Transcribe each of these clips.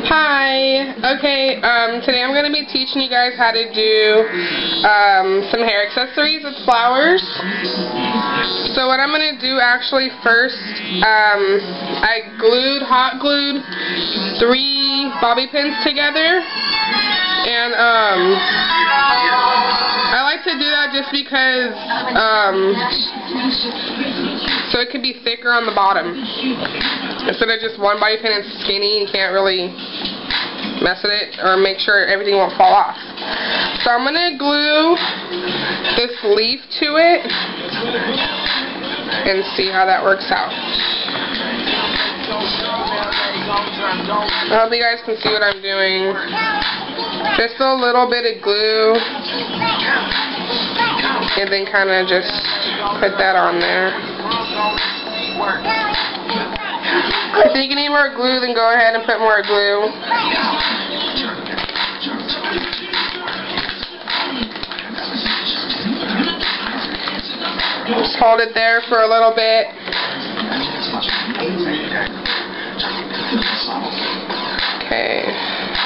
Hi. Okay, today I'm going to be teaching you guys how to do some hair accessories with flowers. So what I'm going to do actually first, I hot glued 3 bobby pins together, and I like to do that just because so it can be thicker on the bottom instead of just one bobby pin and skinny. You can't really mess with it or make sure everything won't fall off. So I'm gonna glue this leaf to it and see how that works out. I hope you guys can see what I'm doing. Just a little bit of glue and then kind of just put that on there. If you need more glue, then go ahead and put more glue. Just hold it there for a little bit. Okay.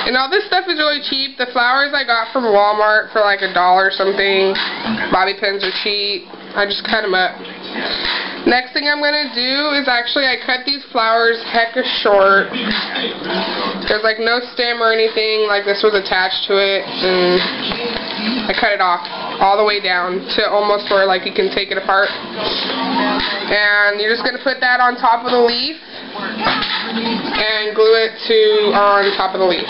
And all this stuff is really cheap. The flowers I got from Walmart for like $1 or something. Bobby pins are cheap. I just cut them up. Next thing I'm going to do is actually I cut these flowers hecka short. There's like no stem or anything, like this was attached to it, and I cut it off all the way down to almost where like you can take it apart. And you're just going to put that on top of the leaf and glue it on top of the leaf.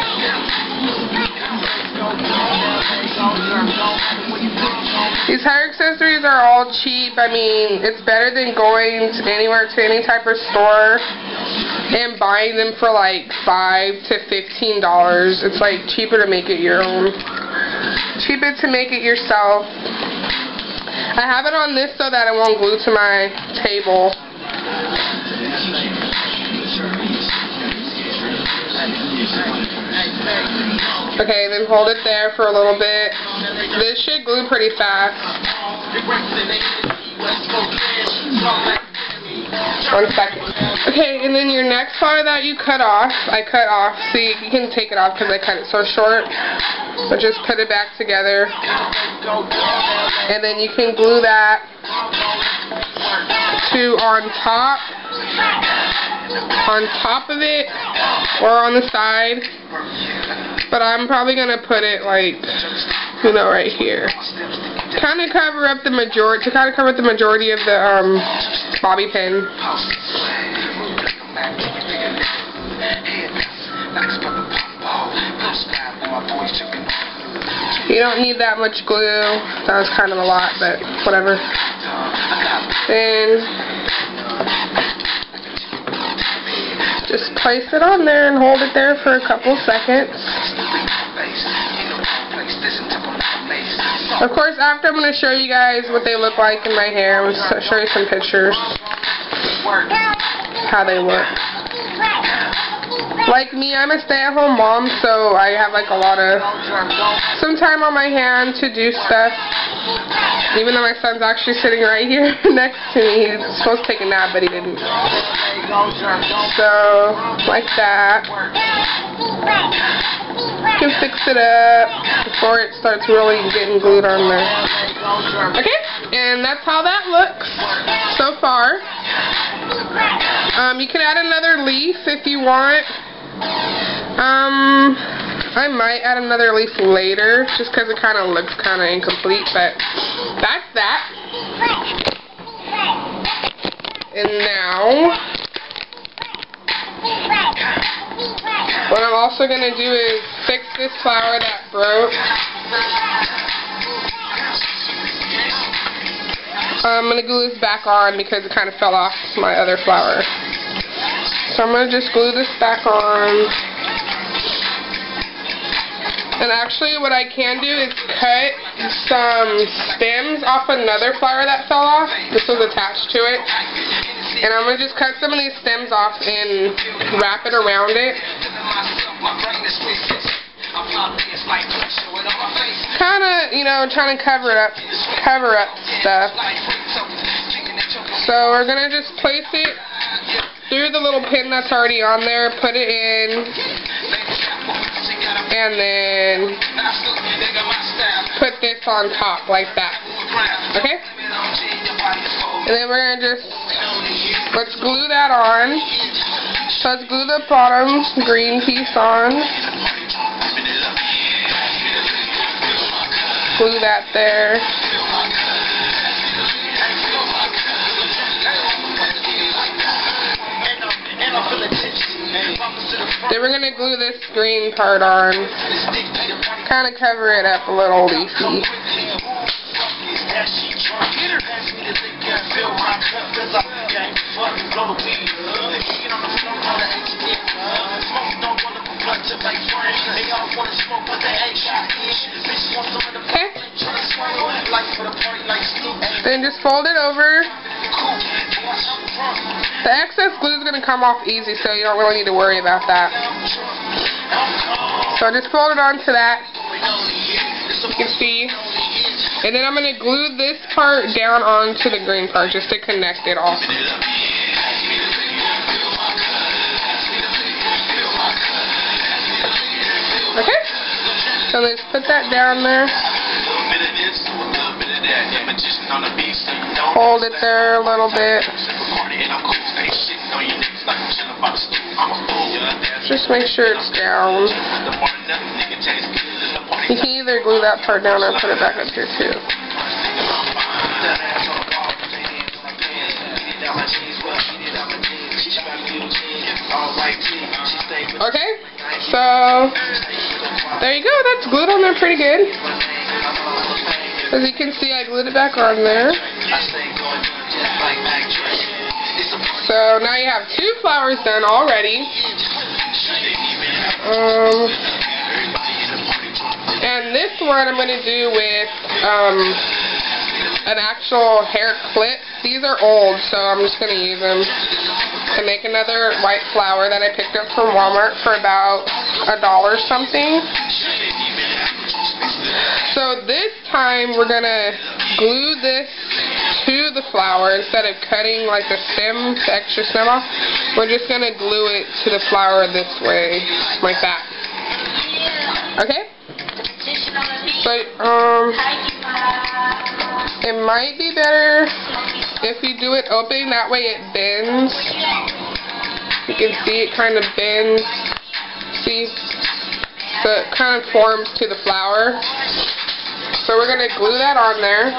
These hair accessories are all cheap. I mean, it's better than going anywhere to any type of store and buying them for like $5 to $15. It's like cheaper to make it your own. Cheaper to make it yourself. I have it on this so that it won't glue to my table. Okay, then hold it there for a little bit. This should glue pretty fast. 1 second. Okay, and then your next flower that you cut off, I cut off. See, you can take it off because I cut it so short. But just put it back together. And then you can glue that on top of it or on the side. But I'm probably going to put it like, right here. Kind of cover up the majority of the bobby pin. You don't need that much glue. That was kind of a lot, but whatever. Then just place it on there and hold it there for a couple seconds. Of course, after I'm going to show you guys what they look like in my hair. I'm going to show you some pictures. How they look. Like me, I'm a stay-at-home mom, so I have like some time on my hand to do stuff. Even though my son's actually sitting right here next to me. He's supposed to take a nap, but he didn't. So, like that. You can fix it up before it starts really getting glued on there. Okay, and that's how that looks so far. You can add another leaf if you want. I might add another leaf later just because it kind of looks kind of incomplete, but that's that. And now what I'm also going to do is fix this flower that broke. I'm going to glue this back on because it kind of fell off my other flower. So I'm going to just glue this back on. And actually what I can do is cut some stems off another flower that fell off. This was attached to it. And I'm going to just cut some of these stems off and wrap it around it. Kind of, trying to cover up stuff. So we're going to just place it through the little pin that's already on there, put it in, and then put this on top like that. Okay? And then we're going to just, let's glue that on. So let's glue the bottom green piece on. Glue that there. Then we're going to glue this green part on. Kind of cover it up a little leafy. Okay. Then just fold it over. The excess glue is going to come off easy, so you don't really need to worry about that. So just fold it onto that. You can see. And then I'm going to glue this part down onto the green part just to connect it all. Okay? So let's put that down there. Hold it there a little bit. Just make sure it's down. You can either glue that part down or put it back up here too. Okay, so there you go. That's glued on there pretty good. As you can see, I glued it back on there. So now you have 2 flowers done already. And this one I'm going to do with an actual hair clip. These are old, so I'm just going to use them to make another white flower that I picked up from Walmart for about $1 something. So this time we're going to glue this to the flower instead of cutting like the stem, the extra stem off. We're just going to glue it to the flower this way, like that. Okay? But it might be better if you do it open, that way it bends. You can see it kind of bends. See? So it kind of forms to the flower. So we're going to glue that on there.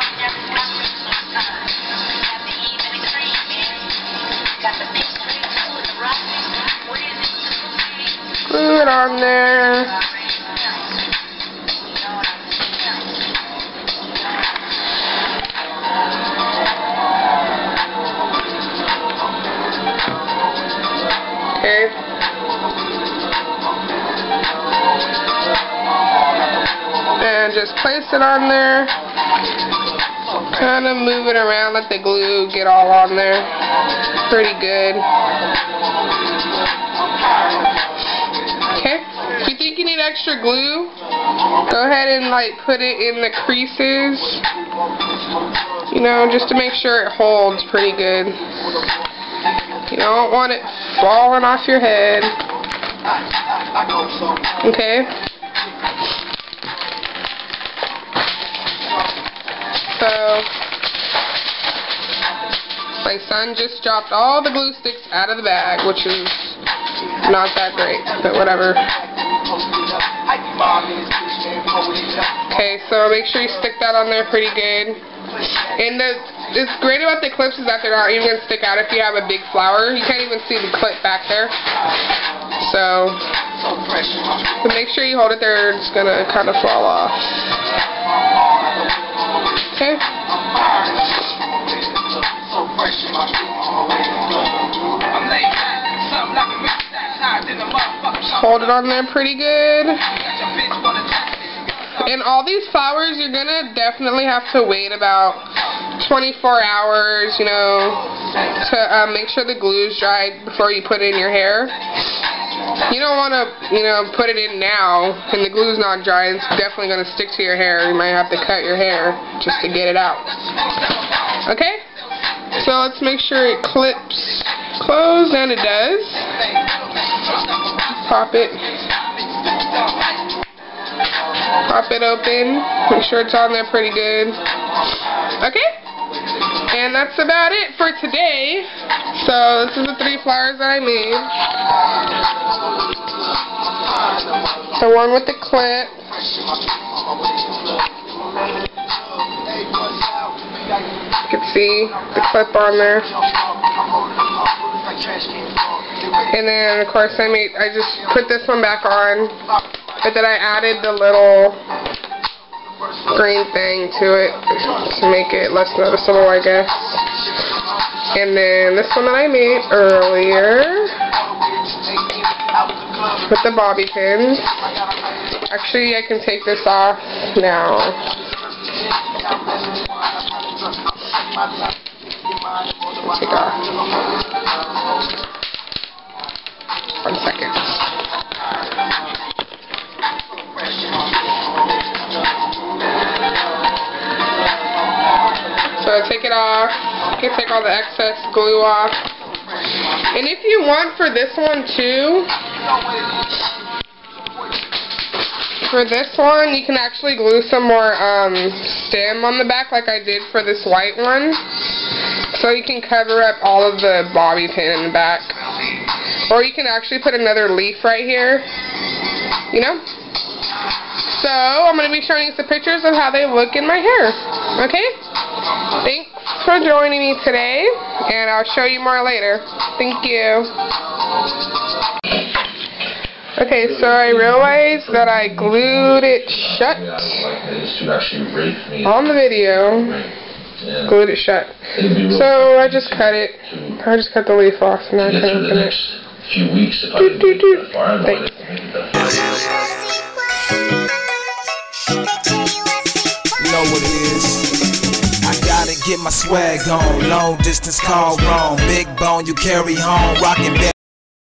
Glue it on there. Okay. And just place it on there. Kind of move it around, let the glue get all on there. Pretty good. Okay. If you think you need extra glue, go ahead and like put it in the creases. You know, just to make sure it holds pretty good. You don't want it falling off your head. Okay. So, my son just dropped all the glue sticks out of the bag, which is not that great, but whatever. Okay, so make sure you stick that on there pretty good. And it's great about the clips is that they're not even going to stick out if you have a big flower. You can't even see the clip back there. So make sure you hold it there, it's going to kind of fall off. Okay. Hold it on there pretty good. And all these flowers, you're going to definitely have to wait about 24 hours, you know, to make sure the glue's dried before you put it in your hair. You don't want to, you know, put it in now and the glue's not dry. It's definitely going to stick to your hair. You might have to cut your hair just to get it out. Okay? So let's make sure it clips closed, and it does. Pop it. Pop it open. Make sure it's on there pretty good. Okay. And that's about it for today. So this is the 3 flowers that I made. The one with the clip. You can see the clip on there. And then of course I just put this one back on, but then I added the little green thing to it to make it less noticeable, I guess. And then this one that I made earlier with the bobby pins. Actually, I can take this off now. Take it off. 1 second. So take it off. You can take all the excess glue off. And if you want for this one too, for this one you can actually glue some more stem on the back like I did for this white one. So you can cover up all of the bobby pin in the back. Or you can actually put another leaf right here. You know? So I'm going to be showing you some pictures of how they look in my hair. Okay? Thanks for joining me today, and I'll show you more later. Thank you. Okay, so I realized that I glued it shut on the video. Glued it shut. So I just cut it. I just cut the leaf off, and I can open it. Thanks. You know what it is. I gotta get my swag on. Long distance call wrong. Big bone you carry home. Rockin'